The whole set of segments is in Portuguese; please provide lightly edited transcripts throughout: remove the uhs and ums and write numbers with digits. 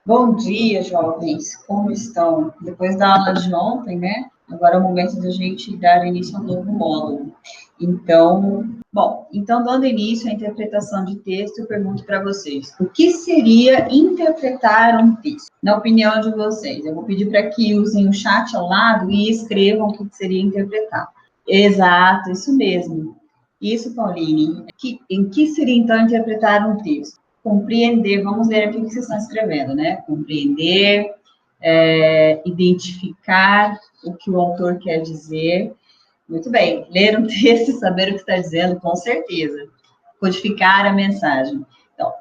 Bom dia, jovens. Como estão? Depois da aula de ontem, né? Agora é o momento da gente dar início a um novo módulo. Então, dando início à interpretação de texto, eu pergunto para vocês: o que seria interpretar um texto? Na opinião de vocês, eu vou pedir para que usem o chat ao lado e escrevam o que seria interpretar. Exato, isso mesmo. Isso, Pauline. Em que seria, então, interpretar um texto? Compreender, vamos ler aqui o que vocês estão escrevendo, né? Compreender, identificar o que o autor quer dizer. Muito bem, ler um texto e saber o que está dizendo, com certeza. Codificar a mensagem. Então,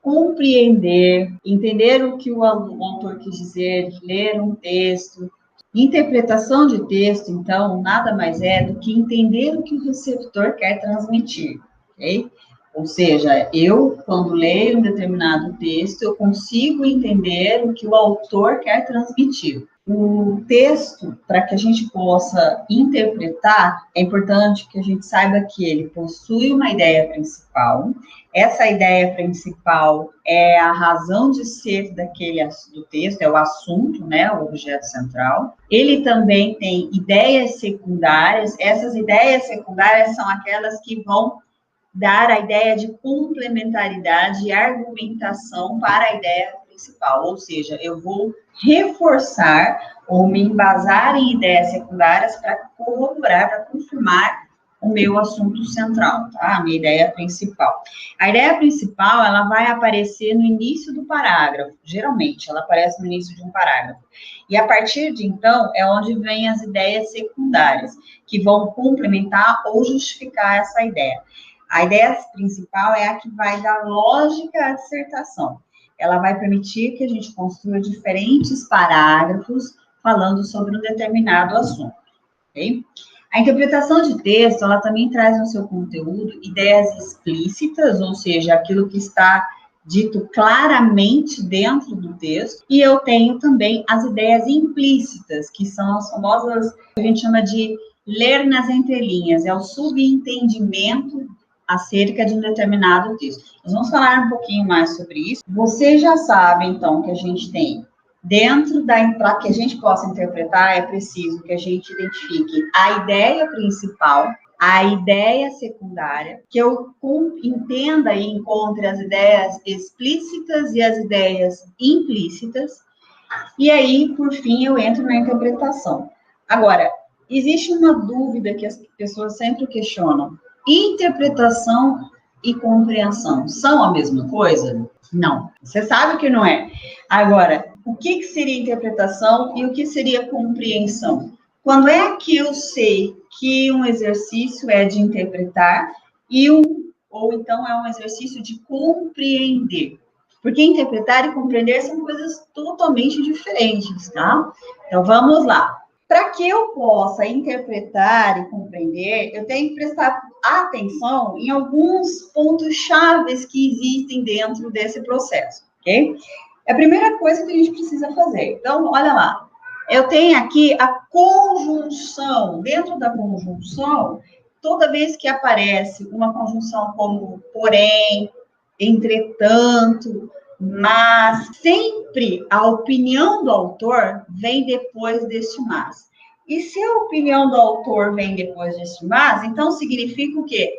compreender, entender o que o autor quis dizer, ler um texto. Interpretação de texto, então, nada mais é do que entender o que o receptor quer transmitir, ok? Ou seja, eu, quando leio um determinado texto, eu consigo entender o que o autor quer transmitir. O texto, para que a gente possa interpretar, é importante que a gente saiba que ele possui uma ideia principal. Essa ideia principal é a razão de ser do texto, é o assunto, né, o objeto central. Ele também tem ideias secundárias. Essas ideias secundárias são aquelas que vão dar a ideia de complementaridade e argumentação para a ideia principal, ou seja, eu vou reforçar ou me embasar em ideias secundárias para corroborar, para confirmar o meu assunto central, tá? A minha ideia principal. A ideia principal, ela vai aparecer no início do parágrafo, geralmente, ela aparece no início de um parágrafo. E a partir de então, é onde vêm as ideias secundárias, que vão complementar ou justificar essa ideia. A ideia principal é a que vai dar lógica à dissertação. Ela vai permitir que a gente construa diferentes parágrafos falando sobre um determinado assunto, ok? A interpretação de texto, ela também traz no seu conteúdo ideias explícitas, ou seja, aquilo que está dito claramente dentro do texto, e eu tenho também as ideias implícitas, que são as famosas, que a gente chama de ler nas entrelinhas, é o subentendimento acerca de um determinado texto. Nós vamos falar um pouquinho mais sobre isso. Você já sabe, então, que a gente tem para que a gente possa interpretar, é preciso que a gente identifique a ideia principal, a ideia secundária, que eu entenda e encontre as ideias explícitas e as ideias implícitas, e aí, por fim, eu entro na interpretação. Agora, existe uma dúvida que as pessoas sempre questionam: interpretação e compreensão são a mesma coisa? Não, você sabe que não é. Agora, o que seria interpretação e o que seria compreensão? Quando é que eu sei que um exercício é de interpretar ou então é um exercício de compreender? Porque interpretar e compreender são coisas totalmente diferentes, tá? Então, vamos lá. Para que eu possa interpretar e compreender, eu tenho que prestar atenção em alguns pontos chaves que existem dentro desse processo, ok? É a primeira coisa que a gente precisa fazer. Então, olha lá. Eu tenho aqui a conjunção. Dentro da conjunção, toda vez que aparece uma conjunção como porém, entretanto, mas, sempre a opinião do autor vem depois deste mas. E se a opinião do autor vem depois deste mas, então significa o quê?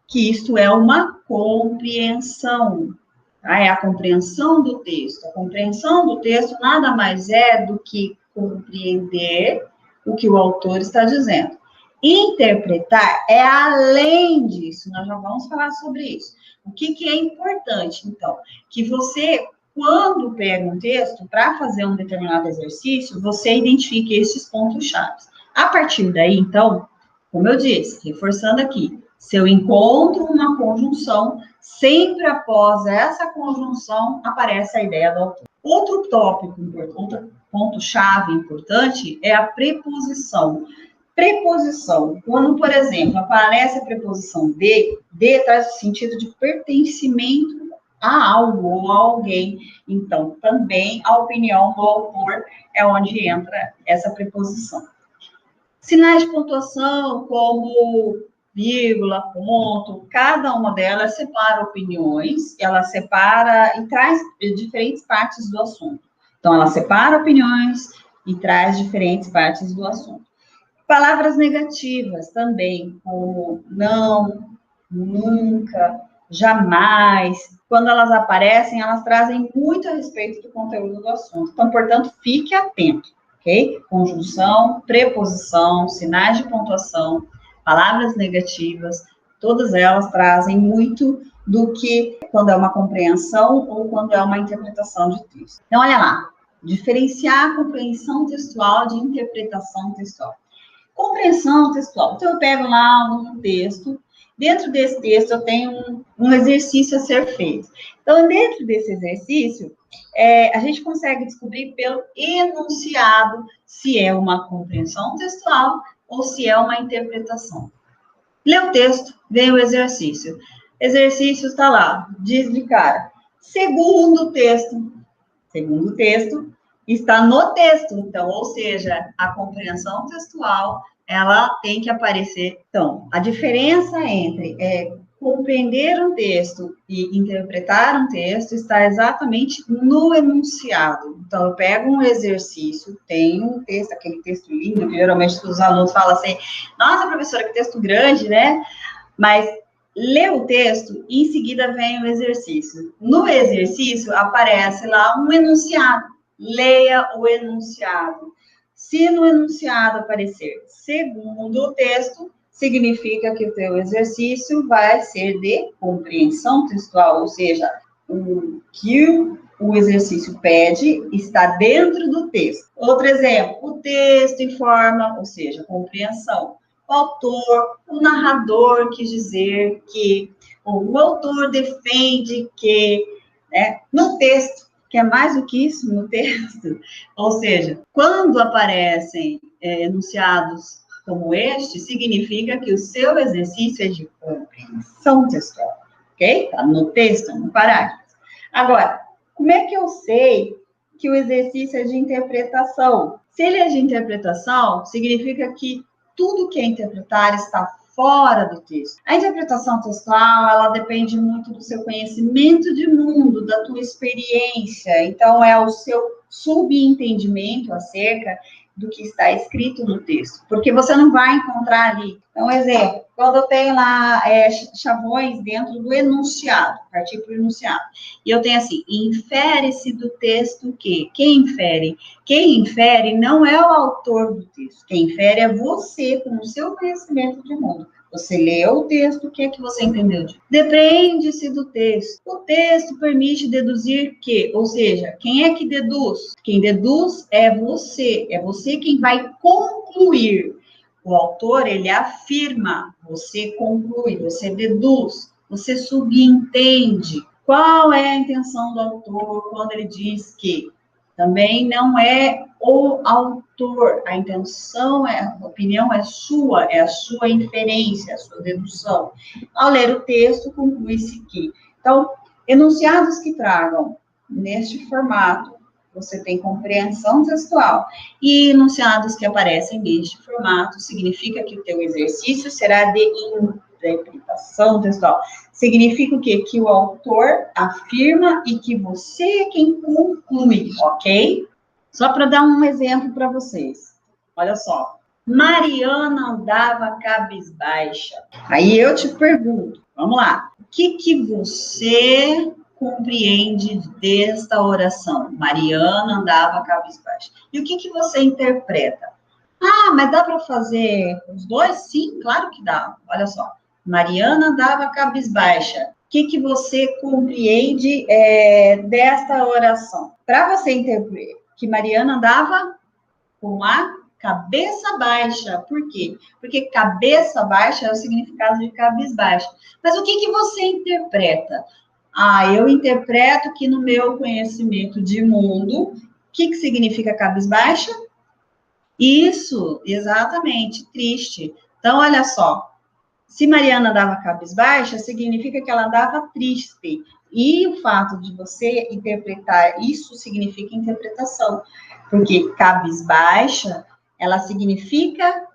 Que isto é uma compreensão. Tá? É a compreensão do texto. A compreensão do texto nada mais é do que compreender o que o autor está dizendo. Interpretar é além disso, nós já vamos falar sobre isso. O que é importante, então? Que você, quando pega um texto para fazer um determinado exercício, você identifique esses pontos-chave. A partir daí, então, como eu disse, reforçando aqui, se eu encontro uma conjunção, sempre após essa conjunção aparece a ideia do autor. Outro tópico, outro ponto-chave importante é a preposição. Preposição, quando, por exemplo, aparece a preposição de traz o sentido de pertencimento a algo ou a alguém. Então, também a opinião do autor é onde entra essa preposição. Sinais de pontuação, como vírgula, ponto, cada uma delas separa opiniões, ela separa e traz diferentes partes do assunto. Então, ela separa opiniões e traz diferentes partes do assunto. Palavras negativas também, como não, nunca, jamais. Quando elas aparecem, elas trazem muito a respeito do conteúdo do assunto. Então, portanto, fique atento, ok? Conjunção, preposição, sinais de pontuação, palavras negativas, todas elas trazem muito do que quando é uma compreensão ou quando é uma interpretação de texto. Então, olha lá, diferenciar a compreensão textual de interpretação textual. Compreensão textual. Então, eu pego lá um texto, dentro desse texto eu tenho um exercício a ser feito. Então, dentro desse exercício, a gente consegue descobrir pelo enunciado se é uma compreensão textual ou se é uma interpretação. Lê o texto, vem o exercício. Exercício está lá, diz de cara. Segundo texto está no texto, então, ou seja, a compreensão textual, ela tem que aparecer. Então, a diferença entre compreender um texto e interpretar um texto está exatamente no enunciado. Então, eu pego um exercício, tem um texto, aquele texto lindo, que geralmente os alunos falam assim, nossa, professora, que texto grande, né? Mas lê o texto e em seguida vem o exercício. No exercício aparece lá um enunciado. Leia o enunciado. Se no enunciado aparecer segundo o texto, significa que o teu exercício vai ser de compreensão textual, ou seja, o que o exercício pede está dentro do texto. Outro exemplo, o texto informa, ou seja, compreensão. O autor, o narrador quis dizer que, ou o autor defende que, né, no texto, que é mais do que isso no texto, ou seja, quando aparecem enunciados como este, significa que o seu exercício é de compreensão textual, ok? Está no texto, no parágrafo. Agora, como é que eu sei que o exercício é de interpretação? Se ele é de interpretação, significa que tudo que é interpretar está fora do texto. A interpretação textual, ela depende muito do seu conhecimento de mundo, da tua experiência. Então, é o seu subentendimento acerca do que está escrito no texto, porque você não vai encontrar ali. Então, exemplo, quando eu tenho lá chavões dentro do enunciado, partir para o enunciado, e eu tenho assim, infere-se do texto que? Quem infere? Quem infere não é o autor do texto, quem infere é você, com o seu conhecimento de mundo. Você leu o texto, o que é que você entendeu? Depende-se do texto. O texto permite deduzir que, ou seja, quem é que deduz? Quem deduz é você quem vai concluir. O autor, ele afirma, você conclui, você deduz, você subentende. Qual é a intenção do autor quando ele diz que? Também não é o autor, a intenção, a opinião é a sua inferência, a sua dedução. Ao ler o texto, conclui-se que. Então, enunciados que tragam neste formato, você tem compreensão textual, e enunciados que aparecem neste formato, significa que o teu exercício será de interpretação textual. Significa o quê? Que o autor afirma e que você é quem conclui, ok? Só para dar um exemplo para vocês. Olha só. Mariana andava cabisbaixa. Aí eu te pergunto, vamos lá. O que você compreende desta oração? Mariana andava cabisbaixa. E o que você interpreta? Ah, mas dá para fazer os dois? Sim, claro que dá. Olha só. Mariana andava cabisbaixa. O que você compreende desta oração? Para você interpretar que Mariana andava com a cabeça baixa. Por quê? Porque cabeça baixa é o significado de cabisbaixa. Mas o que você interpreta? Ah, eu interpreto que no meu conhecimento de mundo, o que significa cabisbaixa? Isso, exatamente, triste. Então, olha só. Se Mariana andava cabisbaixa, significa que ela andava triste. E o fato de você interpretar isso significa interpretação. Porque cabisbaixa, ela significa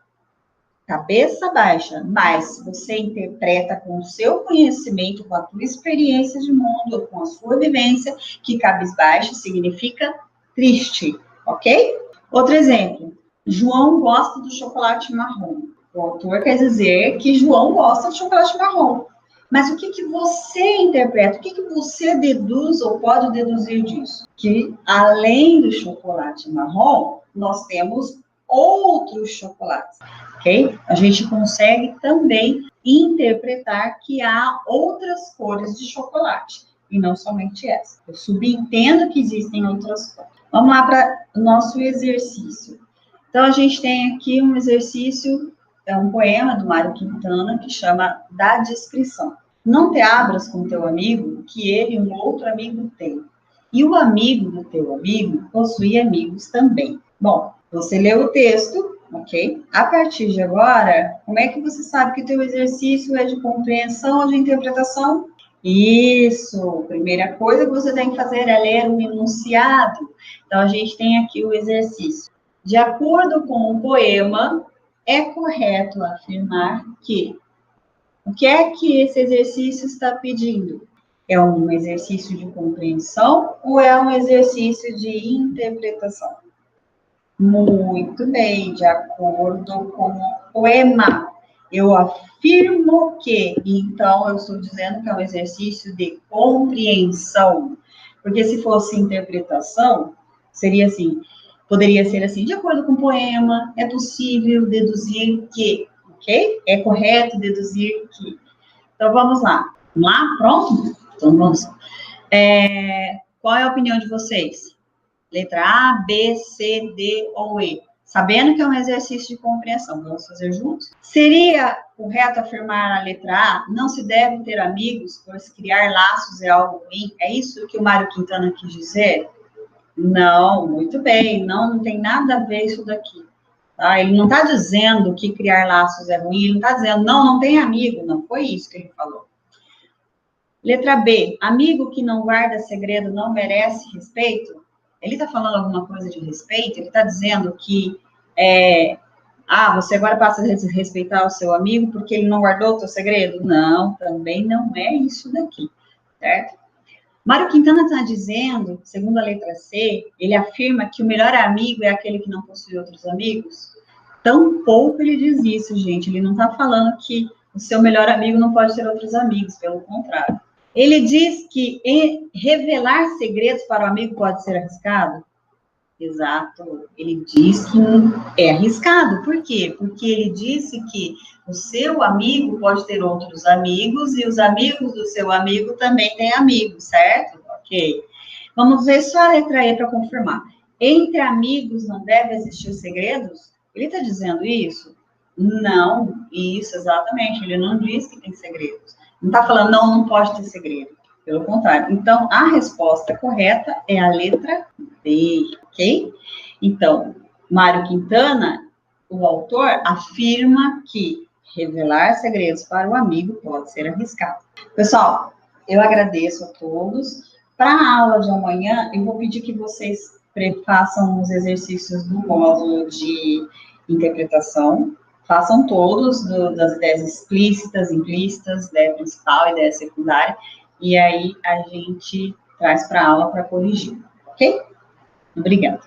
cabeça baixa, mas você interpreta com o seu conhecimento, com a tua experiência de mundo, com a sua vivência, que cabisbaixo significa triste, ok? Outro exemplo, João gosta do chocolate marrom. O autor quer dizer que João gosta de chocolate marrom. Mas o que você interpreta, o que você deduz ou pode deduzir disso? Que além do chocolate marrom, nós temos outros chocolates, ok? A gente consegue também interpretar que há outras cores de chocolate, e não somente essa. Eu subentendo que existem outras cores. Vamos lá para o nosso exercício. Então, a gente tem aqui um exercício, é um poema do Mário Quintana, que chama Da Descrição. Não te abras com teu amigo, que ele um outro amigo tem. E o amigo do teu amigo possui amigos também. Bom, você leu o texto, ok? A partir de agora, como é que você sabe que o teu exercício é de compreensão ou de interpretação? Isso! Primeira coisa que você tem que fazer é ler o enunciado. Então, a gente tem aqui o exercício. De acordo com o poema, é correto afirmar que... O que é que esse exercício está pedindo? É um exercício de compreensão ou é um exercício de interpretação? Muito bem, de acordo com o poema. Eu afirmo que, então, eu estou dizendo que é um exercício de compreensão. Porque se fosse interpretação, seria assim, poderia ser assim, de acordo com o poema, é possível deduzir que, ok? É correto deduzir que. Então, vamos lá. Vamos lá? Pronto? Então, vamos. Qual é a opinião de vocês? Letra A, B, C, D ou E? Sabendo que é um exercício de compreensão, vamos fazer juntos? Seria correto afirmar a letra A, não se deve ter amigos, pois criar laços é algo ruim? É isso que o Mário Quintana quis dizer? Não, muito bem, não tem nada a ver isso daqui. Tá? Ele não está dizendo que criar laços é ruim, ele não está dizendo, não tem amigo, não foi isso que ele falou. Letra B, amigo que não guarda segredo não merece respeito? Ele está falando alguma coisa de respeito? Ele está dizendo que você agora passa a respeitar o seu amigo porque ele não guardou o teu segredo? Não, também não é isso daqui, certo? Mário Quintana está dizendo, segundo a letra C, ele afirma que o melhor amigo é aquele que não possui outros amigos? Tampouco ele diz isso, gente. Ele não está falando que o seu melhor amigo não pode ter outros amigos, pelo contrário. Ele diz que revelar segredos para o amigo pode ser arriscado? Exato. Ele diz que é arriscado. Por quê? Porque ele disse que o seu amigo pode ter outros amigos e os amigos do seu amigo também têm amigos, certo? Ok. Vamos ver só a letra E para confirmar. Entre amigos não deve existir segredos? Ele está dizendo isso? Não, isso, exatamente. Ele não diz que tem segredos. Não está falando, não pode ter segredo. Pelo contrário. Então, a resposta correta é a letra B, ok? Então, Mário Quintana, o autor, afirma que revelar segredos para o amigo pode ser arriscado. Pessoal, eu agradeço a todos. Para a aula de amanhã, eu vou pedir que vocês façam os exercícios do módulo de interpretação. Façam todos das ideias explícitas, implícitas, ideia principal, ideia secundária, e aí a gente traz para a aula para corrigir, ok? Obrigada.